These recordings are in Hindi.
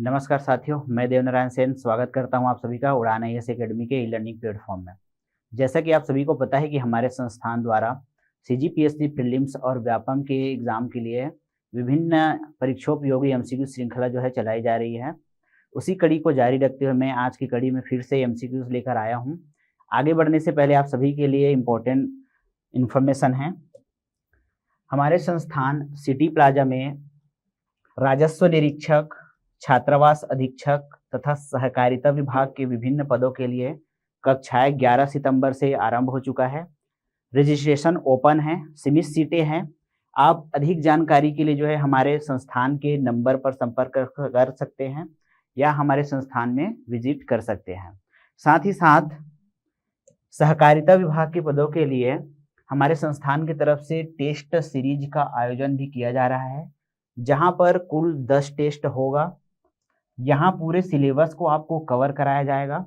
नमस्कार साथियों, मैं देवनारायण सेन स्वागत करता हूं आप सभी का उड़ान IAS एकेडमी के ई लर्निंग प्लेटफॉर्म में। जैसा कि आप सभी को पता है कि हमारे संस्थान द्वारा CGPSC प्रीलिम्स और व्यापम के एग्जाम के लिए विभिन्न परीक्षोपयोगी MCQ श्रृंखला जो है चलाई जा रही है। उसी कड़ी को जारी रखते हुए मैं आज की कड़ी में फिर से MCQs लेकर आया हूँ। आगे बढ़ने से पहले आप सभी के लिए इम्पोर्टेंट इन्फॉर्मेशन है। हमारे संस्थान सिटी प्लाजा में राजस्व निरीक्षक, छात्रावास अधीक्षक तथा सहकारिता विभाग के विभिन्न पदों के लिए कक्षाएं 11 सितंबर से आरंभ हो चुका है। रजिस्ट्रेशन ओपन है, सीमित सीटें हैं। आप अधिक जानकारी के लिए जो है हमारे संस्थान के नंबर पर संपर्क कर सकते हैं या हमारे संस्थान में विजिट कर सकते हैं। साथ ही साथ सहकारिता विभाग के पदों के लिए हमारे संस्थान की तरफ से टेस्ट सीरीज का आयोजन भी किया जा रहा है, जहां पर कुल 10 टेस्ट होगा। यहाँ पूरे सिलेबस को आपको कवर कराया जाएगा।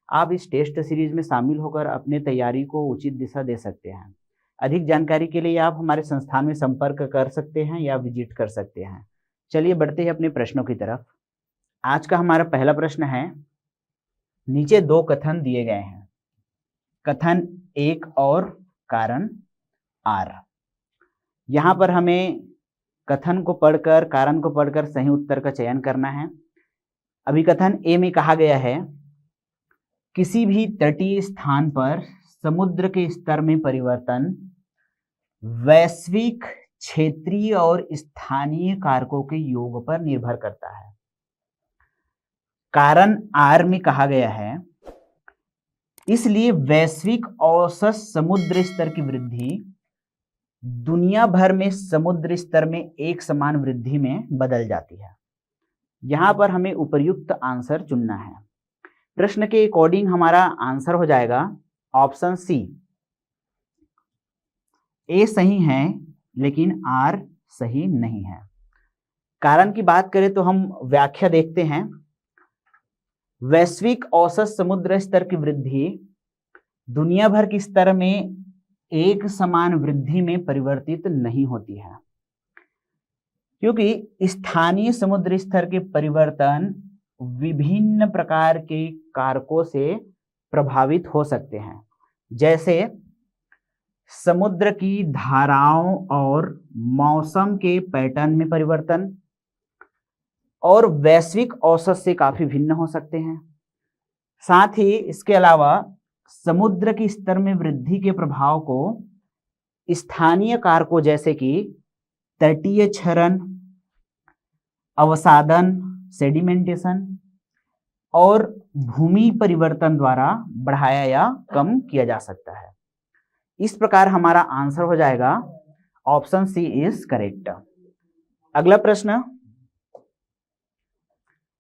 आप इस टेस्ट सीरीज में शामिल होकर अपने तैयारी को उचित दिशा दे सकते हैं। अधिक जानकारी के लिए आप हमारे संस्थान में संपर्क कर सकते हैं या विजिट कर सकते हैं। चलिए बढ़ते हैं अपने प्रश्नों की तरफ। आज का हमारा पहला प्रश्न है, नीचे 2 कथन दिए गए हैं, कथन 1 और कारण R। यहाँ पर हमें कथन को पढ़कर, कारण को पढ़कर सही उत्तर का चयन करना है। अभिकथन ए में कहा गया है, किसी भी तटीय स्थान पर समुद्र के स्तर में परिवर्तन वैश्विक, क्षेत्रीय और स्थानीय कारकों के योग पर निर्भर करता है। कारण आर में कहा गया है, इसलिए वैश्विक औसत समुद्र स्तर की वृद्धि दुनिया भर में समुद्र स्तर में एक समान वृद्धि में बदल जाती है। यहां पर हमें उपर्युक्त आंसर चुनना है। प्रश्न के अकॉर्डिंग हमारा आंसर हो जाएगा ऑप्शन सी। ए सही है लेकिन आर सही नहीं है। कारण की बात करें तो हम व्याख्या देखते हैं। वैश्विक औसत समुद्र स्तर की वृद्धि दुनिया भर के स्तर में एक समान वृद्धि में परिवर्तित नहीं होती है, क्योंकि स्थानीय समुद्र स्तर के परिवर्तन विभिन्न प्रकार के कारकों से प्रभावित हो सकते हैं, जैसे समुद्र की धाराओं और मौसम के पैटर्न में परिवर्तन, और वैश्विक औसत से काफी भिन्न हो सकते हैं। साथ ही इसके अलावा समुद्र के स्तर में वृद्धि के प्रभाव को स्थानीय कारकों जैसे कि तटीय क्षरण, अवसादन, सेडिमेंटेशन और भूमि परिवर्तन द्वारा बढ़ाया या कम किया जा सकता है। इस प्रकार हमारा आंसर हो जाएगा ऑप्शन सी इज करेक्ट। अगला प्रश्न,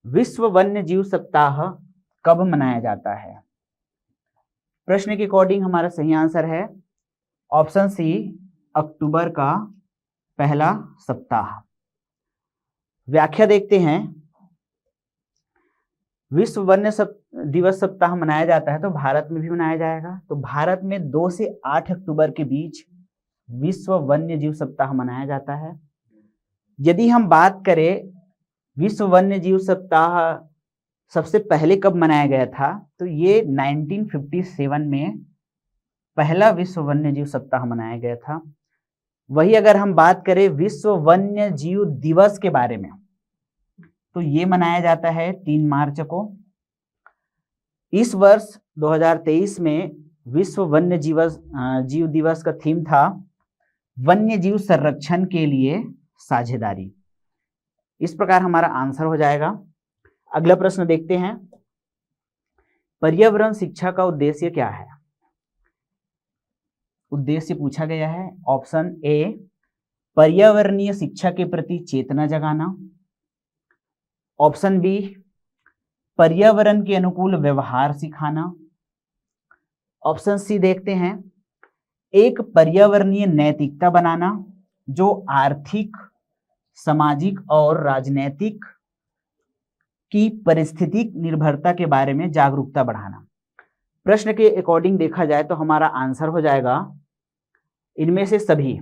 विश्व वन्य जीव सप्ताह कब मनाया जाता है? प्रश्न के अकॉर्डिंग हमारा सही आंसर है ऑप्शन सी, अक्टूबर का पहला सप्ताह। व्याख्या देखते हैं। विश्व वन्य दिवस सप्ताह मनाया जाता है तो भारत में भी मनाया जाएगा। तो भारत में 2 से 8 अक्टूबर के बीच विश्व वन्य जीव सप्ताह मनाया जाता है। यदि हम बात करें विश्व वन्य जीव सप्ताह सबसे पहले कब मनाया गया था, तो ये 1957 में पहला विश्व वन्य जीव सप्ताह मनाया गया था। वही अगर हम बात करें विश्व वन्य जीव दिवस के बारे में, तो ये मनाया जाता है 3 मार्च को। इस वर्ष 2023 में विश्व वन्य जीव दिवस का थीम था वन्य जीव संरक्षण के लिए साझेदारी। इस प्रकार हमारा आंसर हो जाएगा। अगला प्रश्न देखते हैं, पर्यावरण शिक्षा का उद्देश्य क्या है? उद्देश्य पूछा गया है ऑप्शन ए, पर्यावरणीय शिक्षा के प्रति चेतना जगाना। ऑप्शन बी, पर्यावरण के अनुकूल व्यवहार सिखाना। ऑप्शन सी देखते हैं, एक पर्यावरणीय नैतिकता बनाना जो आर्थिक, सामाजिक और राजनीतिक की पारिस्थितिक निर्भरता के बारे में जागरूकता बढ़ाना। प्रश्न के अकॉर्डिंग देखा जाए तो हमारा आंसर हो जाएगा इनमें से सभी।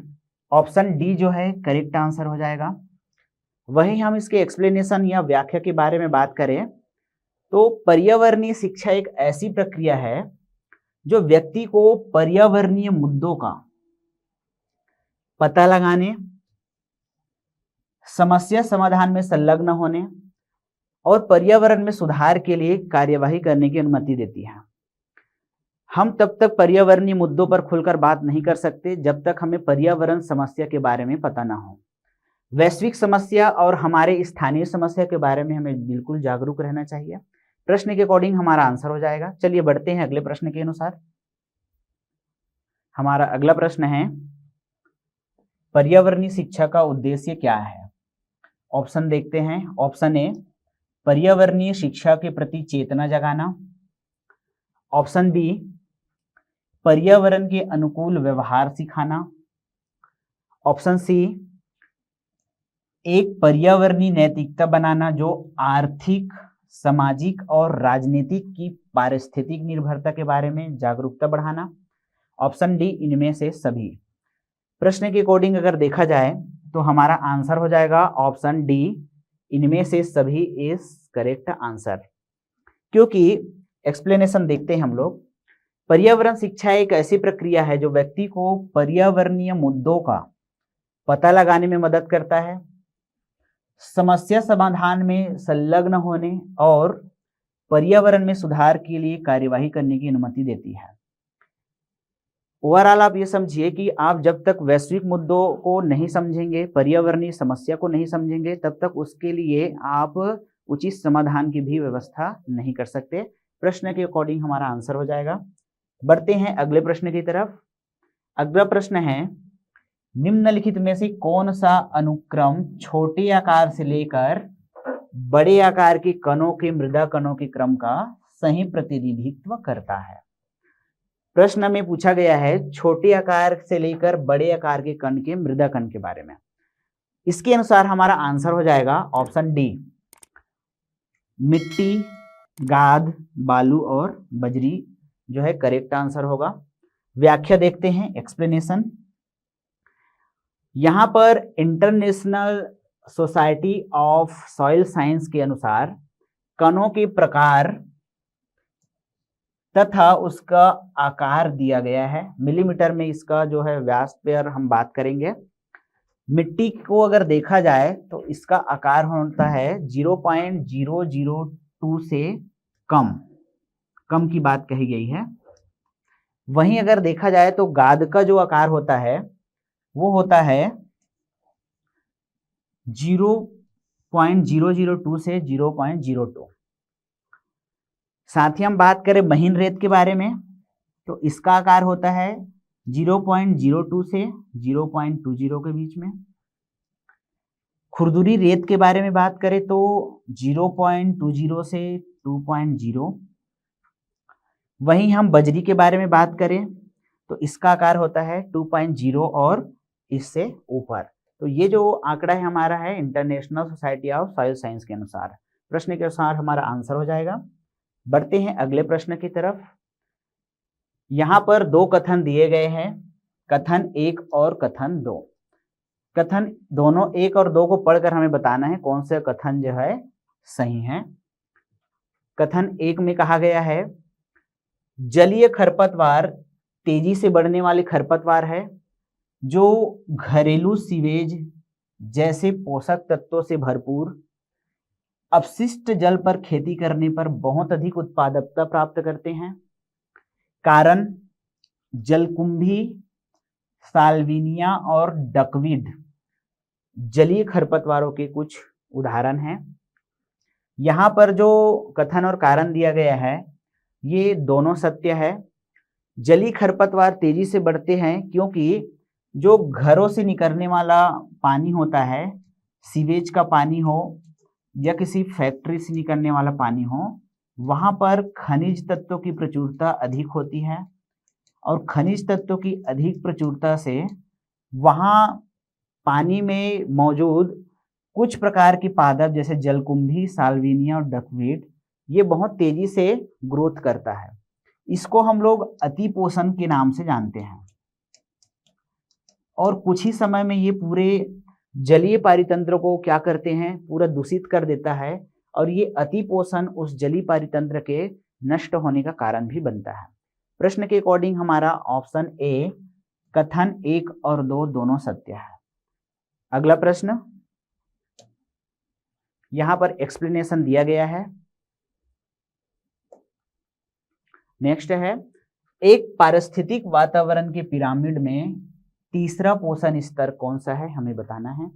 ऑप्शन डी जो है करेक्ट आंसर हो जाएगा। वहीं हम इसके एक्सप्लेनेशन या व्याख्या के बारे में बात करें तो पर्यावरणीय शिक्षा एक ऐसी प्रक्रिया है जो व्यक्ति को पर्यावरणीय मुद्दों का पता लगाने, समस्या समाधान में संलग्न होने और पर्यावरण में सुधार के लिए कार्यवाही करने की अनुमति देती है। हम तब तक पर्यावरणीय मुद्दों पर खुलकर बात नहीं कर सकते जब तक हमें पर्यावरण समस्या के बारे में पता ना हो। वैश्विक समस्या और हमारे स्थानीय समस्या के बारे में हमें बिल्कुल जागरूक रहना चाहिए। प्रश्न के अकॉर्डिंग हमारा आंसर हो जाएगा। चलिए बढ़ते हैं अगले प्रश्न के अनुसार। हमारा अगला प्रश्न है, पर्यावरणीय शिक्षा का उद्देश्य क्या है? ऑप्शन देखते हैं। ऑप्शन ए, पर्यावरणीय शिक्षा के प्रति चेतना जगाना। ऑप्शन बी, पर्यावरण के अनुकूल व्यवहार सिखाना। ऑप्शन सी, एक पर्यावरणीय नैतिकता बनाना जो आर्थिक, सामाजिक और राजनीतिक की पारिस्थितिक निर्भरता के बारे में जागरूकता बढ़ाना। ऑप्शन डी, इनमें से सभी। प्रश्न के अकॉर्डिंग अगर देखा जाए तो हमारा आंसर हो जाएगा ऑप्शन डी, इनमें से सभी इज करेक्ट आंसर। क्योंकि एक्सप्लेनेशन देखते हैं हम लोग। पर्यावरण शिक्षा एक ऐसी प्रक्रिया है जो व्यक्ति को पर्यावरणीय मुद्दों का पता लगाने में मदद करता है, समस्या समाधान में संलग्न होने और पर्यावरण में सुधार के लिए कार्यवाही करने की अनुमति देती है। ओवरऑल आप ये समझिए कि आप जब तक वैश्विक मुद्दों को नहीं समझेंगे, पर्यावरणीय समस्या को नहीं समझेंगे, तब तक उसके लिए आप उचित समाधान की भी व्यवस्था नहीं कर सकते। प्रश्न के अकॉर्डिंग हमारा आंसर हो जाएगा। बढ़ते हैं अगले प्रश्न की तरफ। अगला प्रश्न है, निम्नलिखित में से कौन सा अनुक्रम छोटे आकार से लेकर बड़े आकार के कणों के मृदा कणों के क्रम का सही प्रतिनिधित्व करता है? प्रश्न में पूछा गया है छोटे आकार से लेकर बड़े आकार के कण के मृदा कण के बारे में। इसके अनुसार हमारा आंसर हो जाएगा ऑप्शन डी, मिट्टी, गाद, बालू और बजरी जो है करेक्ट आंसर होगा। व्याख्या देखते हैं, एक्सप्लेनेशन। यहां पर international society of soil science के अनुसार कणों के प्रकार तथा उसका आकार दिया गया है। मिलीमीटर में इसका जो है व्यास पर हम बात करेंगे। मिट्टी को अगर देखा जाए तो इसका आकार होता है 0.002 से कम की बात कही गई है। वहीं अगर देखा जाए तो गाद का जो आकार होता है वो होता है 0.002 से 0.02। साथ ही हम बात करें महीन रेत के बारे में तो इसका आकार होता है 0.02 से 0.20 के बीच में। खुरदुरी रेत के बारे में बात करें तो 0.20 से 2.0। वहीं हम बजरी के बारे में बात करें तो इसका आकार होता है 2.0 और इससे ऊपर। तो ये जो आंकड़ा है हमारा है international society of soil science के अनुसार। प्रश्न के अनुसार हमारा आंसर हो जाएगा। बढ़ते हैं अगले प्रश्न की तरफ। यहां पर दो कथन दिए गए हैं, कथन 1 और कथन 2। कथन दोनों 1 और 2 को पढ़कर हमें बताना है कौन से कथन जो है सही है। कथन 1 में कहा गया है जलीय खरपतवार तेजी से बढ़ने वाले खरपतवार है जो घरेलू सीवेज जैसे पोषक तत्वों से भरपूर अपशिष्ट जल पर खेती करने पर बहुत अधिक उत्पादकता प्राप्त करते हैं। कारण जलकुंभी, साल्विनिया और डकवीड जलीय खरपतवारों के कुछ उदाहरण हैं। यहाँ पर जो कथन और कारण दिया गया है ये दोनों सत्य है। जलीय खरपतवार तेजी से बढ़ते हैं क्योंकि जो घरों से निकलने वाला पानी होता है, सीवेज का पानी हो या किसी फैक्ट्री से निकलने वाला पानी हो, वहां पर खनिज तत्वों की प्रचुरता अधिक होती है और खनिज तत्वों की अधिक प्रचुरता से वहां पानी में मौजूद कुछ प्रकार की पादप जैसे जलकुंभी, साल्विनिया और डकवीड ये बहुत तेजी से ग्रोथ करता है। इसको हम लोग अतिपोषण के नाम से जानते हैं और कुछ ही समय में ये पूरे जलीय पारितंत्र को क्या करते हैं, पूरा दूषित कर देता है, और ये अतिपोषण उस जलीय पारितंत्र के नष्ट होने का कारण भी बनता है। प्रश्न के अकॉर्डिंग हमारा ऑप्शन ए कथन 1 और 2 दोनों सत्य है। अगला प्रश्न, यहां पर एक्सप्लेनेशन दिया गया है। नेक्स्ट है, एक पारिस्थितिक वातावरण के पिरामिड में तीसरा पोषण स्तर कौन सा है, हमें बताना है।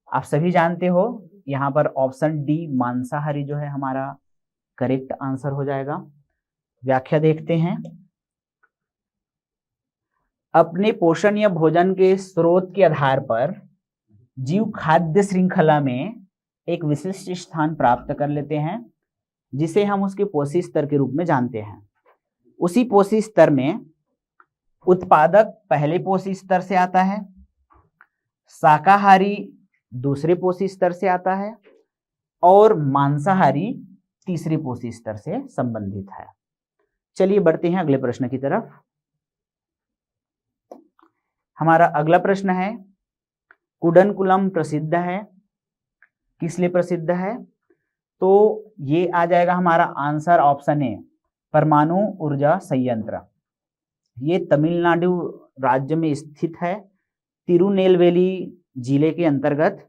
आप सभी जानते हो, यहां पर ऑप्शन डी मांसाहारी जो है हमारा करेक्ट आंसर हो जाएगा। व्याख्या देखते हैं। अपने पोषण या भोजन के स्रोत के आधार पर जीव खाद्य श्रृंखला में एक विशिष्ट स्थान प्राप्त कर लेते हैं, जिसे हम उसके पोषी स्तर के रूप में जानते हैं। उसी पोषी स्तर में उत्पादक पहले पोषी स्तर से आता है, शाकाहारी दूसरे पोषी स्तर से आता है, और मांसाहारी तीसरे पोषी स्तर से संबंधित है। चलिए बढ़ते हैं अगले प्रश्न की तरफ। हमारा अगला प्रश्न है, कुडनकुलम प्रसिद्ध है, किस लिए प्रसिद्ध है? तो ये आ जाएगा हमारा आंसर ऑप्शन ए परमाणु ऊर्जा संयंत्र। ये तमिलनाडु राज्य में स्थित है, तिरुनेलवेली जिले के अंतर्गत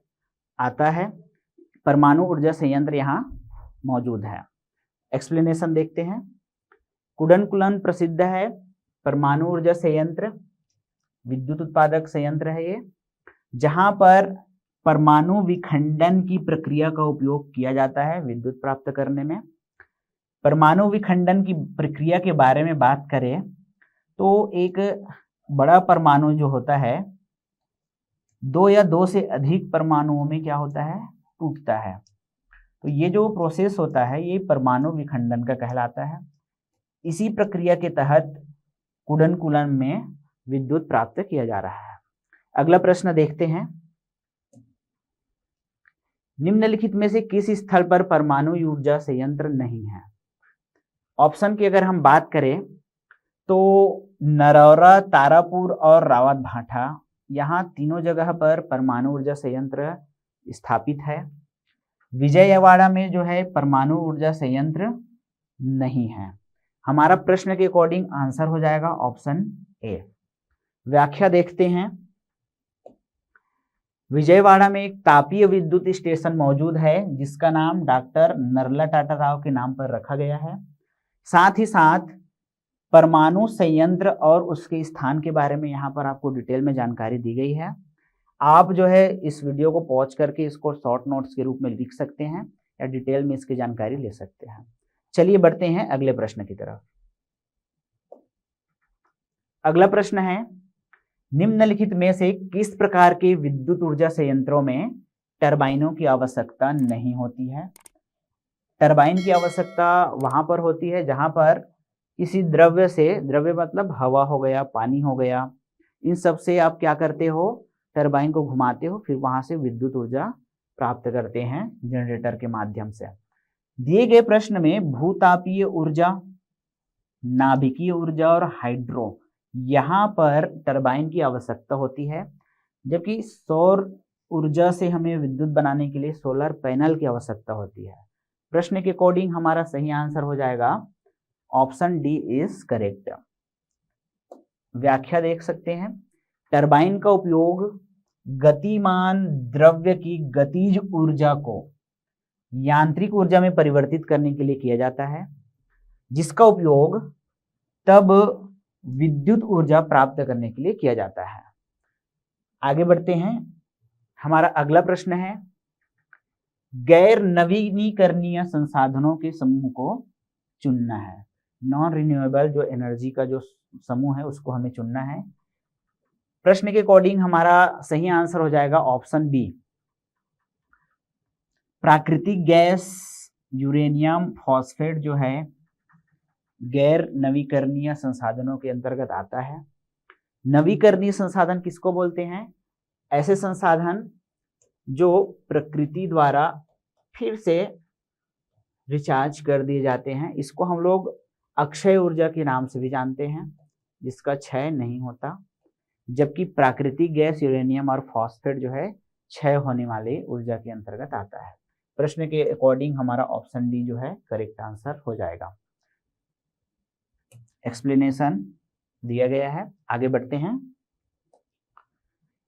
आता है। परमाणु ऊर्जा संयंत्र यहाँ मौजूद है। एक्सप्लेनेशन देखते हैं। कुडनकुलम प्रसिद्ध है, परमाणु ऊर्जा संयंत्र विद्युत उत्पादक संयंत्र है ये, जहां पर परमाणु विखंडन की प्रक्रिया का उपयोग किया जाता है विद्युत प्राप्त करने में। परमाणु विखंडन की प्रक्रिया के बारे में बात करें तो एक बड़ा परमाणु जो होता है, 2 या 2 से अधिक परमाणुओं में क्या होता है, टूटता है। तो ये जो प्रोसेस होता है ये परमाणु विखंडन का कहलाता है। इसी प्रक्रिया के तहत कुडनकुलम में विद्युत प्राप्त किया जा रहा है। अगला प्रश्न देखते हैं। निम्नलिखित में से किस स्थल पर परमाणु ऊर्जा संयंत्र नहीं है? ऑप्शन की अगर हम बात करें तो नरौरा, तारापुर और रावत भाटा, यहाँ तीनों जगह पर परमाणु ऊर्जा संयंत्र स्थापित है। विजयवाड़ा में जो है परमाणु ऊर्जा संयंत्र नहीं है। हमारा प्रश्न के अकॉर्डिंग आंसर हो जाएगा ऑप्शन ए। व्याख्या देखते हैं। विजयवाड़ा में एक तापीय विद्युत स्टेशन मौजूद है, जिसका नाम डॉक्टर नरला टाटा राव के नाम पर रखा गया है। साथ ही साथ परमाणु संयंत्र और उसके स्थान के बारे में यहाँ पर आपको डिटेल में जानकारी दी गई है। आप जो है इस वीडियो को पॉज करके इसको शॉर्ट नोट्स के रूप में लिख सकते हैं या डिटेल में इसकी जानकारी ले सकते हैं। चलिए बढ़ते हैं अगले प्रश्न की तरफ। अगला प्रश्न है, निम्नलिखित में से किस प्रकार के विद्युत ऊर्जा संयंत्रों में टरबाइनों की आवश्यकता नहीं होती है? टरबाइन की आवश्यकता वहां पर होती है जहां पर किसी द्रव्य से, द्रव्य मतलब हवा हो गया, पानी हो गया, इन सब से आप क्या करते हो, टरबाइन को घुमाते हो, फिर वहां से विद्युत ऊर्जा प्राप्त करते हैं जनरेटर के माध्यम से। दिए गए प्रश्न में भूतापीय ऊर्जा, नाभिकीय ऊर्जा और हाइड्रो, यहाँ पर टरबाइन की आवश्यकता होती है, जबकि सौर ऊर्जा से हमें विद्युत बनाने के लिए सोलर पैनल की आवश्यकता होती है। प्रश्न के अकॉर्डिंग हमारा सही आंसर हो जाएगा ऑप्शन डी इज करेक्ट। व्याख्या देख सकते हैं। टरबाइन का उपयोग गतिमान द्रव्य की गतिज ऊर्जा को यांत्रिक ऊर्जा में परिवर्तित करने के लिए किया जाता है, जिसका उपयोग तब विद्युत ऊर्जा प्राप्त करने के लिए किया जाता है। आगे बढ़ते हैं। हमारा अगला प्रश्न है, गैर नवीनीकरणीय संसाधनों के समूह को चुनना है। नॉन रिन्यूएबल जो एनर्जी का जो समूह है उसको हमें चुनना है। प्रश्न के अकॉर्डिंग हमारा सही आंसर हो जाएगा ऑप्शन बी, प्राकृतिक गैस यूरेनियम फॉस्फेट जो है गैर नवीकरणीय संसाधनों के अंतर्गत आता है। नवीकरणीय संसाधन किसको बोलते हैं? ऐसे संसाधन जो प्रकृति द्वारा फिर से रिचार्ज कर दिए जाते हैं। इसको हम लोग अक्षय ऊर्जा के नाम से भी जानते हैं, जिसका क्षय नहीं होता। जबकि प्राकृतिक गैस यूरेनियम और फॉस्फेट जो है क्षय होने वाली ऊर्जा के अंतर्गत आता है। प्रश्न के अकॉर्डिंग हमारा ऑप्शन डी जो है करेक्ट आंसर हो जाएगा। एक्सप्लेनेशन दिया गया है, आगे बढ़ते हैं।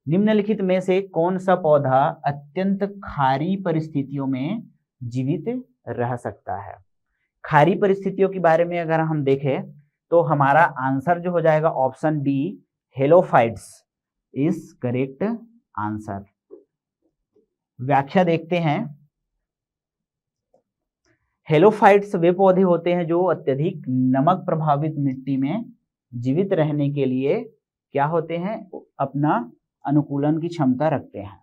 निम्नलिखित में से कौन सा पौधा अत्यंत खारी परिस्थितियों में जीवित रह सकता है? खारी परिस्थितियों के बारे में अगर हम देखें तो हमारा आंसर जो हो जाएगा option B, halophytes is correct answer. व्याख्या देखते हैं। हेलोफाइट्स वे पौधे होते हैं जो अत्यधिक नमक प्रभावित मिट्टी में जीवित रहने के लिए क्या होते हैं, अपना अनुकूलन की क्षमता रखते हैं।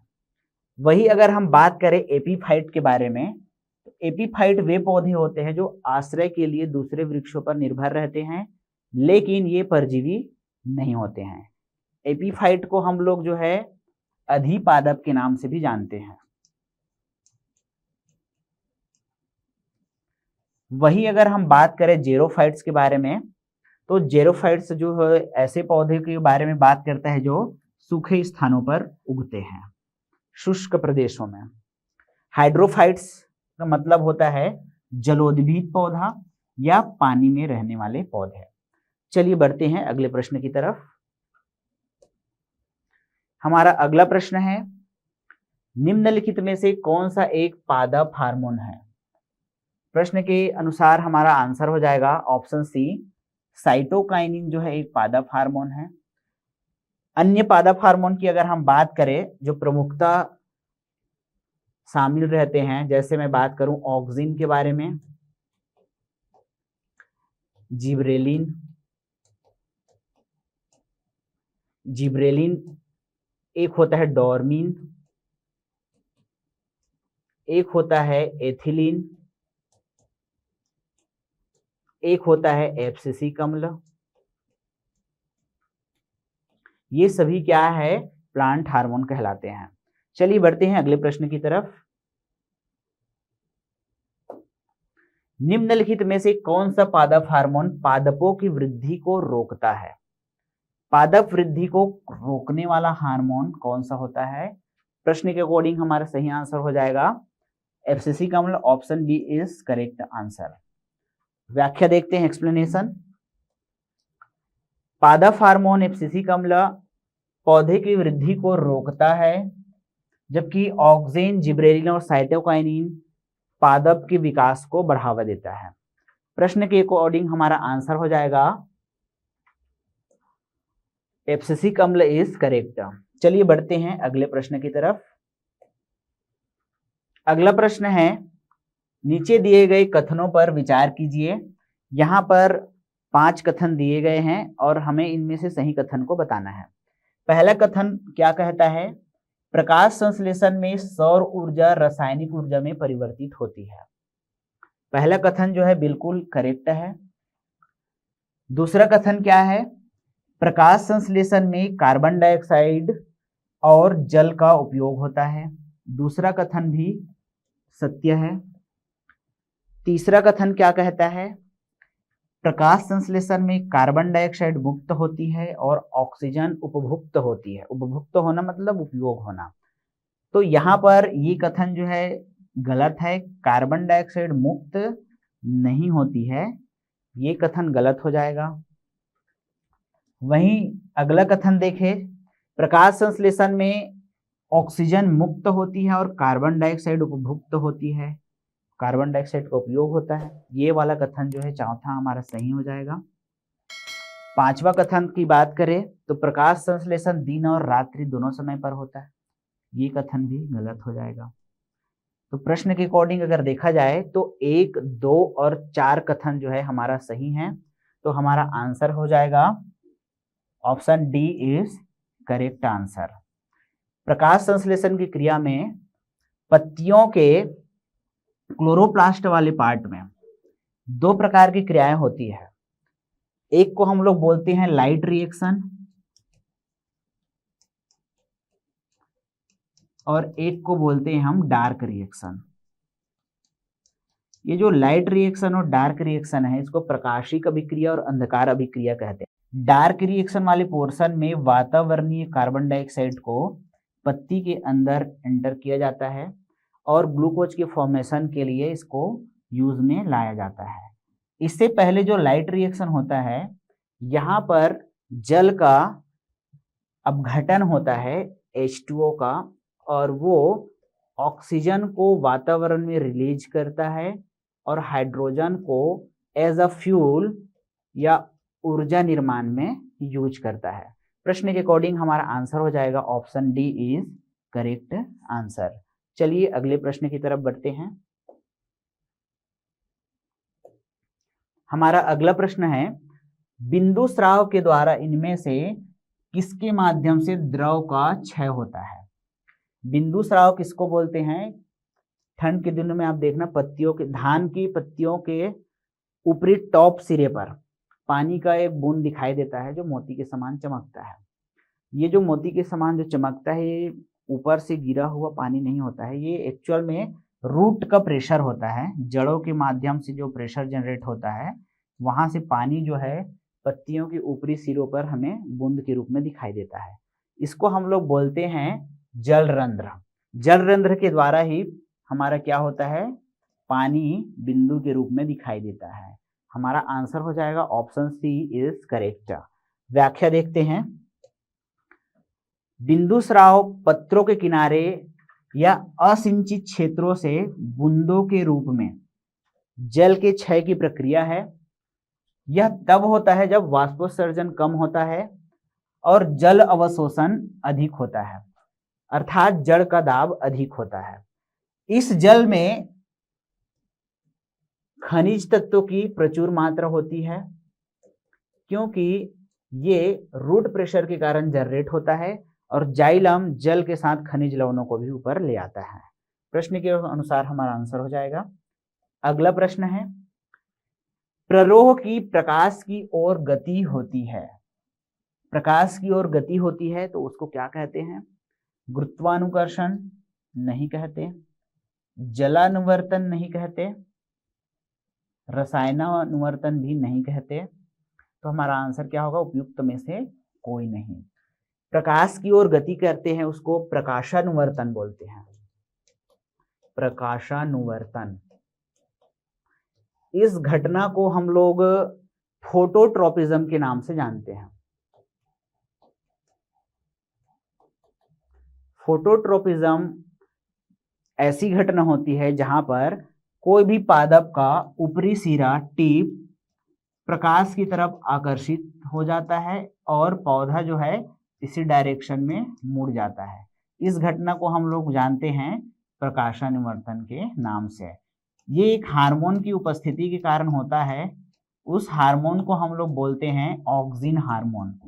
वही अगर हम बात करें एपीफाइट के बारे में, तो एपीफाइट वे पौधे होते हैं जो आश्रय के लिए दूसरे वृक्षों पर निर्भर रहते हैं, लेकिन ये परजीवी नहीं होते हैं। एपीफाइट को हम लोग जो है अधिपादप के नाम से भी जानते हैं। वही अगर हम बात करें जेरोफाइट्स के बारे में, तो जेरोफाइट्स जो है ऐसे पौधे के बारे में बात करता है जो सूखे स्थानों पर उगते हैं, शुष्क प्रदेशों में। हाइड्रोफाइट्स का मतलब होता है जलोद्भिद पौधा या पानी में रहने वाले पौधे। चलिए बढ़ते हैं अगले प्रश्न की तरफ। हमारा अगला प्रश्न है, निम्नलिखित में से कौन सा एक पादप हार्मोन है? प्रश्न के अनुसार हमारा आंसर हो जाएगा ऑप्शन सी, साइटोकाइनिन जो है एक पादप हार्मोन है। अन्य पादप हार्मोन की अगर हम बात करें जो प्रमुखता शामिल रहते हैं, जैसे मैं बात करूं ऑक्सिन के बारे में, जिब्रेलिन एक होता है डोर्मिन, एक होता है एथिलीन, एक होता है एब्सिसिक अम्ल। ये सभी क्या है, प्लांट हार्मोन कहलाते हैं। चलिए बढ़ते हैं अगले प्रश्न की तरफ। निम्नलिखित में से कौन सा पादप हार्मोन पादपों की वृद्धि को रोकता है? पादप वृद्धि को रोकने वाला हार्मोन कौन सा होता है? प्रश्न के अकॉर्डिंग हमारा सही आंसर हो जाएगा एब्सिसिक अम्ल, option B is correct answer. व्याख्या देखते हैं, एक्सप्लेनेशन। पादप हार्मोन एब्सिसिक अम्ल पौधे की वृद्धि को रोकता है, जबकि ऑक्सिन, जिब्रेलिन और साइटोकाइनिन पादप के विकास को बढ़ावा देता है। प्रश्न के अकॉर्डिंग हमारा आंसर हो जाएगा एब्सिसिक अम्ल इज करेक्ट। चलिए बढ़ते हैं अगले प्रश्न की तरफ। अगला प्रश्न है, नीचे दिए गए कथनों पर विचार कीजिए। यहां पर 5 कथन दिए गए हैं और हमें इनमें से सही कथन को बताना है। पहला कथन क्या कहता है, प्रकाश संश्लेषण में सौर ऊर्जा रासायनिक ऊर्जा में परिवर्तित होती है। पहला कथन जो है बिल्कुल करेक्ट है। दूसरा कथन क्या है, प्रकाश संश्लेषण में कार्बन डाइऑक्साइड और जल का उपयोग होता है। दूसरा कथन भी सत्य है। तीसरा कथन क्या कहता है, प्रकाश संश्लेषण में कार्बन डाइऑक्साइड मुक्त होती है और ऑक्सीजन उपभुक्त होती है। उपभुक्त होना मतलब उपयोग होना। तो यहाँ पर ये कथन जो है गलत है, कार्बन डाइऑक्साइड मुक्त नहीं होती है, ये कथन गलत हो जाएगा। वहीं अगला कथन देखें, प्रकाश संश्लेषण में ऑक्सीजन मुक्त होती है और कार्बन डाइऑक्साइड उपभुक्त होती है, कार्बन डाइऑक्साइड का उपयोग होता है। ये वाला कथन जो है चौथा हमारा सही हो जाएगा। पांचवा कथन की बात करें तो प्रकाश संश्लेषण दिन और रात्रि दोनों समय पर होता है, ये कथन भी गलत हो जाएगा। तो प्रश्न के अकॉर्डिंग अगर देखा जाए तो 1, 2 और 4 कथन जो है हमारा सही है। तो हमारा आंसर हो जाएगा option D is correct answer. प्रकाश संश्लेषण की क्रिया में पत्तियों के क्लोरोप्लास्ट वाले पार्ट में 2 प्रकार की क्रियाएं होती है। एक को हम लोग बोलते हैं लाइट रिएक्शन और एक को बोलते हैं हम डार्क रिएक्शन। ये जो लाइट रिएक्शन और डार्क रिएक्शन है, इसको प्रकाशिक अभिक्रिया और अंधकार अभिक्रिया कहते हैं। डार्क रिएक्शन वाले पोर्शन में वातावरणीय कार्बन डाइऑक्साइड को पत्ती के अंदर एंटर किया जाता है और ग्लूकोज के फॉर्मेशन के लिए इसको यूज में लाया जाता है। इससे पहले जो लाइट रिएक्शन होता है, यहाँ पर जल का अपघटन होता है H2O का, और वो ऑक्सीजन को वातावरण में रिलीज करता है और हाइड्रोजन को एज अ फ्यूल या ऊर्जा निर्माण में यूज करता है। प्रश्न के अकॉर्डिंग हमारा आंसर हो जाएगा option D is correct answer. चलिए अगले प्रश्न की तरफ बढ़ते हैं। हमारा अगला प्रश्न है, बिंदु स्राव के द्वारा इनमें से किसके माध्यम से द्रव का क्षय होता है? बिंदु स्राव किसको बोलते हैं? ठंड के दिनों में आप देखना पत्तियों के, धान की पत्तियों के ऊपरी टॉप सिरे पर पानी का एक बूंद दिखाई देता है जो मोती के समान चमकता है। ये जो मोती के समान जो चमकता है, ये ऊपर से गिरा हुआ पानी नहीं होता है, ये एक्चुअल में रूट का प्रेशर होता है। जड़ों के माध्यम से जो प्रेशर जनरेट होता है, वहां से पानी जो है पत्तियों के ऊपरी सिरों पर हमें बूंद के रूप में दिखाई देता है। इसको हम लोग बोलते हैं जल रंध्र। जल रंध्र के द्वारा ही हमारा क्या होता है, पानी बिंदु के रूप में दिखाई देता है। हमारा आंसर हो जाएगा ऑप्शन सी इज करेक्ट। व्याख्या देखते हैं। बिंदु स्राव पत्रों के किनारे या असिंचित क्षेत्रों से बूंदों के रूप में जल के क्षय की प्रक्रिया है। यह तब होता है जब वाष्पोत्सर्जन कम होता है और जल अवशोषण अधिक होता है, अर्थात जड़ का दाब अधिक होता है। इस जल में खनिज तत्वों की प्रचुर मात्रा होती है, क्योंकि ये रूट प्रेशर के कारण जनरेट होता है और जाइलम जल के साथ खनिज लवणों को भी ऊपर ले आता है। प्रश्न के अनुसार हमारा आंसर हो जाएगा। अगला प्रश्न है, प्ररोह की प्रकाश की ओर गति होती है। प्रकाश की ओर गति होती है तो उसको क्या कहते हैं? गुरुत्वानुकर्षण नहीं कहते, जलानुवर्तन नहीं कहते, रसायनानुवर्तन भी नहीं कहते, तो हमारा आंसर क्या होगा? उपयुक्त में से कोई नहीं। प्रकाश की ओर गति करते हैं उसको प्रकाशानुवर्तन बोलते हैं। प्रकाशानुवर्तन, इस घटना को हम लोग फोटोट्रोपिज्म के नाम से जानते हैं। फोटोट्रोपिज्म ऐसी घटना होती है जहां पर कोई भी पादप का ऊपरी सिरा टिप प्रकाश की तरफ आकर्षित हो जाता है और पौधा जो है इसी डायरेक्शन में मुड़ जाता है। इस घटना को हम लोग जानते हैं प्रकाशानुवर्तन के नाम से। ये एक हार्मोन की उपस्थिति के कारण होता है। उस हार्मोन को हम लोग बोलते हैं ऑक्सिन हार्मोन।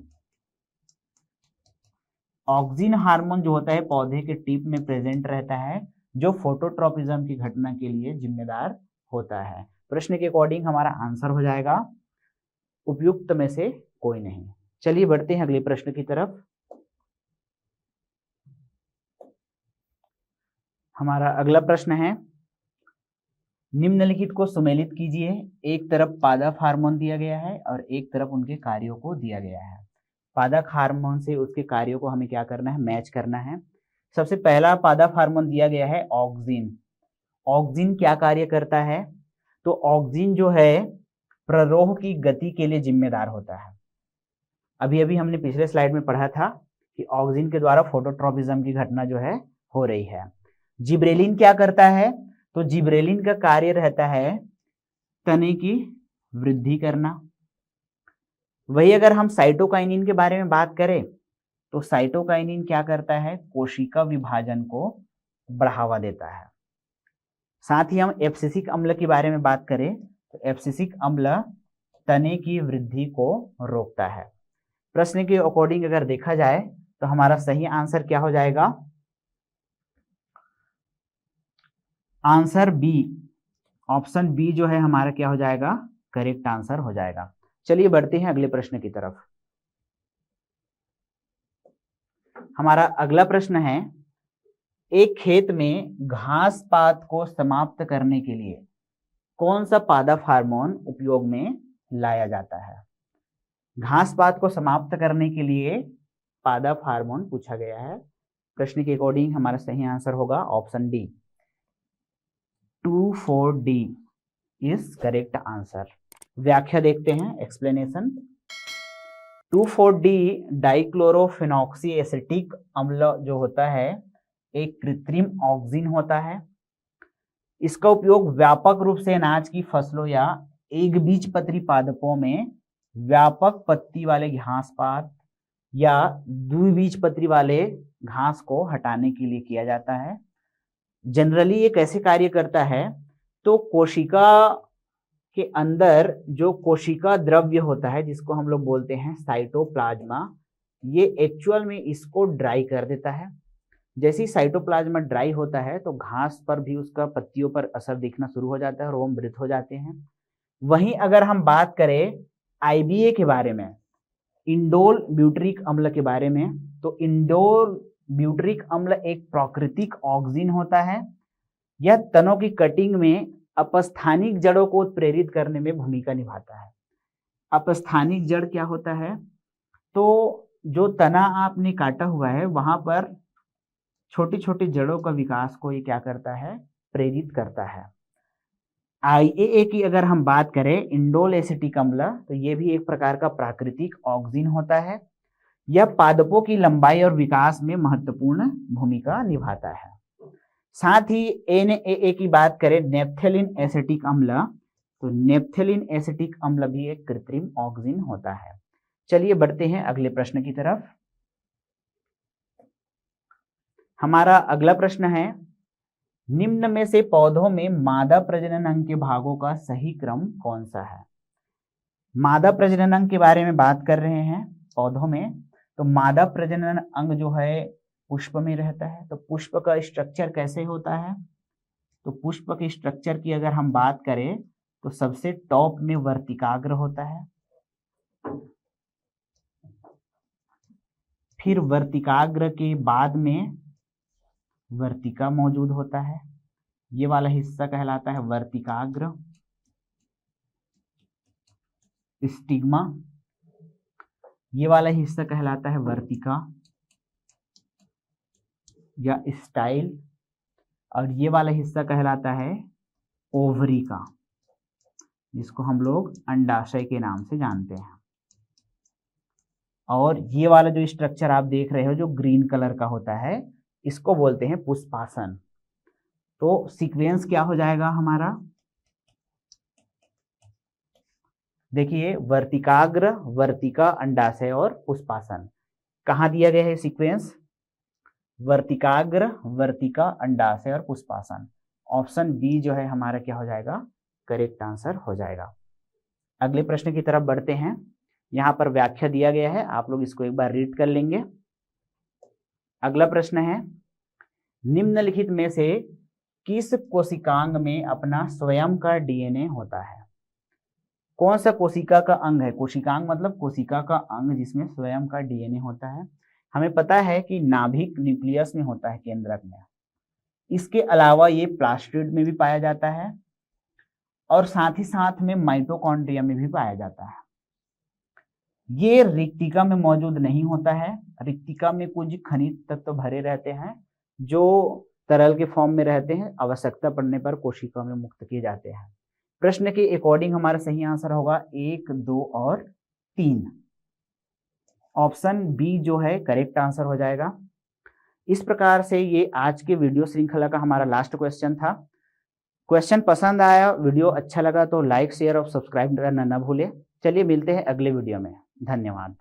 ऑक्सिन हार्मोन जो होता है पौधे के टिप में प्रेजेंट रहता है, जो फोटोट्रोपिज्म की घटना के लिए जिम्मेदार होता है। प्रश्न के अकॉर्डिंग हमारा आंसर हो जाएगा उपयुक्त में से कोई नहीं। चलिए बढ़ते हैं अगले प्रश्न की तरफ। हमारा अगला प्रश्न है, निम्नलिखित को सुमेलित कीजिए। एक तरफ पादप हार्मोन दिया गया है और एक तरफ उनके कार्यों को दिया गया है। पादप हार्मोन से उसके कार्यों को हमें क्या करना है? मैच करना है। सबसे पहला पादप हार्मोन दिया गया है ऑक्सिन। ऑक्सिन क्या कार्य करता है? तो ऑक्सिन जो है प्ररोह की गति के लिए जिम्मेदार होता है। अभी अभी हमने पिछले स्लाइड में पढ़ा था कि ऑक्सिन के द्वारा फोटोट्रोपिज्म की घटना जो है हो रही है। जिब्रेलिन क्या करता है? तो जिब्रेलिन का कार्य रहता है तने की वृद्धि करना। वही अगर हम साइटोकाइनिन के बारे में बात करें तो साइटोकाइनिन क्या करता है? कोशिका विभाजन को बढ़ावा देता है। साथ ही हम एब्सिसिक अम्ल के बारे में बात करें तो एब्सिसिक अम्ल तने की वृद्धि को रोकता है। प्रश्न के अकॉर्डिंग अगर देखा जाए तो हमारा सही आंसर क्या हो जाएगा? आंसर बी, ऑप्शन बी जो है हमारा क्या हो जाएगा? करेक्ट आंसर हो जाएगा। चलिए बढ़ते हैं अगले प्रश्न की तरफ। हमारा अगला प्रश्न है, एक खेत में घास पात को समाप्त करने के लिए कौन सा पादप हार्मोन उपयोग में लाया जाता है? घास पात को समाप्त करने के लिए पादप हार्मोन पूछा गया है। प्रश्न के अकॉर्डिंग हमारा सही आंसर होगा option D, 2,4-D is correct answer. व्याख्या देखते हैं, एक्सप्लेनेशन। 2,4-D डाइक्लोरोफिनॉक्सी एसिटिक अम्ल जो होता है एक कृत्रिम ऑक्सीजन होता है। इसका उपयोग व्यापक रूप से अनाज की फसलों या एक बीजपत्री पादपों में व्यापक पत्ती वाले घास पात या द्विबीजपत्री वाले घास को हटाने के लिए किया जाता है। जनरली ये कैसे कार्य करता है, तो कोशिका के अंदर जो कोशिका द्रव्य होता है जिसको हम लोग बोलते हैं साइटोप्लाज्मा, ये एक्चुअल में इसको ड्राई कर देता है। जैसे ही साइटोप्लाज्मा ड्राई होता है तो घास पर भी उसका पत्तियों पर असर दिखना शुरू हो जाता है और वो मृत हो जाते हैं। वहीं अगर हम बात करें आईबीए के बारे में, इंडोल ब्यूटरिक अम्ल के बारे में, तो इंडोल ब्यूटरिक अम्ल एक प्राकृतिक ऑक्सीजन होता है। यह तनों की कटिंग में अपस्थानिक जड़ों को उत्प्रेरित करने में भूमिका निभाता है। अपस्थानिक जड़ क्या होता है, तो जो तना आपने काटा हुआ है वहां पर छोटी छोटी जड़ों का विकास को ये क्या करता है, प्रेरित करता है। आईएए की अगर हम बात करें, इंडोल एसिटिक अम्ल, तो ये भी एक प्रकार का प्राकृतिक ऑक्सीजन होता है। यह पादपों की लंबाई और विकास में महत्वपूर्ण भूमिका निभाता है। साथ ही एनएए की बात करें, नेप्थेलिन एसिटिक अम्ल, तो नेप्थेलिन एसिटिक अम्ल भी एक कृत्रिम ऑक्सीजन होता है। चलिए बढ़ते हैं अगले प्रश्न की तरफ। हमारा अगला प्रश्न है, निम्न में से पौधों में मादा प्रजनन अंग के भागों का सही क्रम कौन सा है। मादा प्रजनन अंग के बारे में बात कर रहे हैं पौधों में, तो मादा प्रजनन अंग जो है पुष्प में रहता है। तो पुष्प का स्ट्रक्चर कैसे होता है, तो पुष्प के स्ट्रक्चर की अगर हम बात करें तो सबसे टॉप में वर्तिकाग्र होता है, फिर वर्तिकाग्र के बाद में वर्तिका मौजूद होता है। ये वाला हिस्सा कहलाता है वर्तिकाग्र। स्टिग्मा, ये वाला हिस्सा कहलाता है वर्तिका या स्टाइल, और ये वाला हिस्सा कहलाता है ओवरी का, जिसको हम लोग अंडाशय के नाम से जानते हैं। और ये वाला जो स्ट्रक्चर आप देख रहे हो जो ग्रीन कलर का होता है, इसको बोलते हैं पुष्पासन। तो सीक्वेंस क्या हो जाएगा हमारा, देखिए वर्तिकाग्र, वर्तिका, अंडाशय और पुष्पासन। कहाँ दिया गया है सीक्वेंस, वर्तिकाग्र, वर्तिका, अंडाशय और पुष्पासन। ऑप्शन बी जो है हमारा क्या हो जाएगा, करेक्ट आंसर हो जाएगा। अगले प्रश्न की तरफ बढ़ते हैं। यहाँ पर व्याख्या दिया गया है, आप लोग इसको एक बार रीड कर लेंगे। अगला प्रश्न है, निम्नलिखित में से किस कोशिकांग में अपना स्वयं का डीएनए होता है। कौन सा कोशिका का अंग है, कोशिकांग मतलब कोशिका का अंग जिसमें स्वयं का डीएनए होता है। हमें पता है कि नाभिक न्यूक्लियस में होता है, केंद्रक में। इसके अलावा ये प्लास्टिड में भी पाया जाता है और साथ ही साथ में माइटोकॉन्ड्रिया में भी पाया जाता है। ये रिक्तिका में मौजूद नहीं होता है। रिक्तिका में कुछ खनिज तत्व भरे रहते हैं जो तरल के फॉर्म में रहते हैं, आवश्यकता पड़ने पर कोशिका में मुक्त किए जाते हैं। प्रश्न के अकॉर्डिंग हमारा सही आंसर होगा 1, 2 और 3। ऑप्शन बी जो है करेक्ट आंसर हो जाएगा। इस प्रकार से ये आज के वीडियो श्रृंखला का हमारा लास्ट क्वेश्चन था। क्वेश्चन पसंद आया, वीडियो अच्छा लगा तो लाइक, शेयर और सब्सक्राइब करना न भूलें। चलिए मिलते हैं अगले वीडियो में। धन्यवाद।